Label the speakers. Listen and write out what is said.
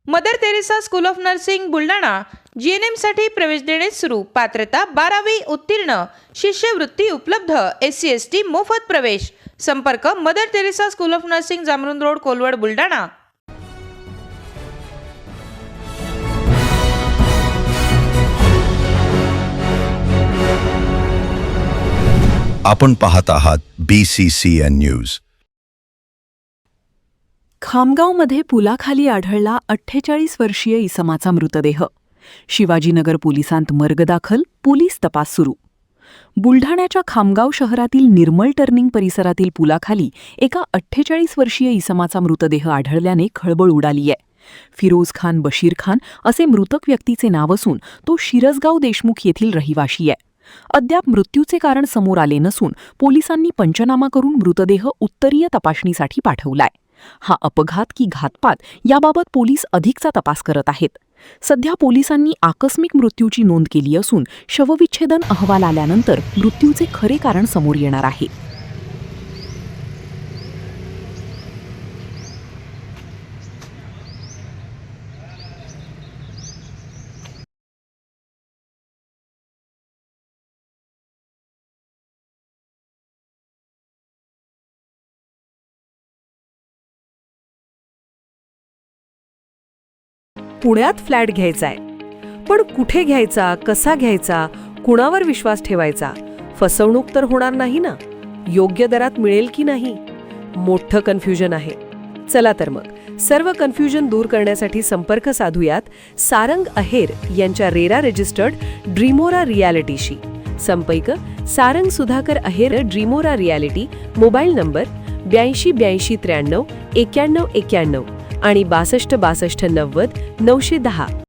Speaker 1: Mother Teresa school of nursing Buldhana GNM साठी प्रवेश देणे सुरू। पात्रता 12वी उत्तीर्ण, शिष्यवृत्ती उपलब्ध, SC ST मोफत प्रवेश। संपर्क Mother Teresa school of nursing, Jamrun road, Kolwad, Buldhana.
Speaker 2: आपण पाहत आहात BCCN न्यूज।
Speaker 3: खामगावमध्ये पुलाखाली आढळला 48 वर्षीय इसमाचा मृतदेह। शिवाजीनगर पोलिसांत मर्ग दाखल, पोलीस तपास सुरू। बुलढाण्याच्या खामगाव शहरातील निर्मल टर्निंग परिसरातील पुलाखाली एका 48 वर्षीय इसमाचा मृतदेह आढळल्याने खळबळ उडाली आहे। फिरोज खान बशीर खान असे मृतक व्यक्तीचे नाव असून तो शिरसगाव देशमुख येथील रहिवाशी आहे। अद्याप मृत्यूचे कारण समोर आले नसून पोलिसांनी पंचनामा करून मृतदेह उत्तरीय तपासणीसाठी पाठवलाय। हा अपघात की घातपात याबाबत पोलीस अधिकचा तपास करत आहेत। सध्या पोलिसांनी आकस्मिक मृत्यूची नोंद केली असून शवविच्छेदन अहवाल आल्यानंतर मृत्यूचे खरे कारण समोर येणार आहे।
Speaker 4: पुण्यात फ्लॅट घ्यायचाय, पण कुठे घ्यायचा, कसा घ्यायचा, कुणावर विश्वास ठेवायचा? फसवणूक तर होणार नाही ना? योग्य दरात मिळेल की नाही? मोठं कन्फ्युजन आहे। चला तर मग सर्व कन्फ्युजन दूर करण्यासाठी संपर्क साधूयात सारंग अहेर यांच्या रेरा रजिस्टर्ड ड्रीमोरा रियालिटीशी। संपर्क सारंग सुधाकर अहेर, ड्रीमोरा रियालिटी, मोबाईल नंबर 82 83 93 91 आणि 62 62 90 910।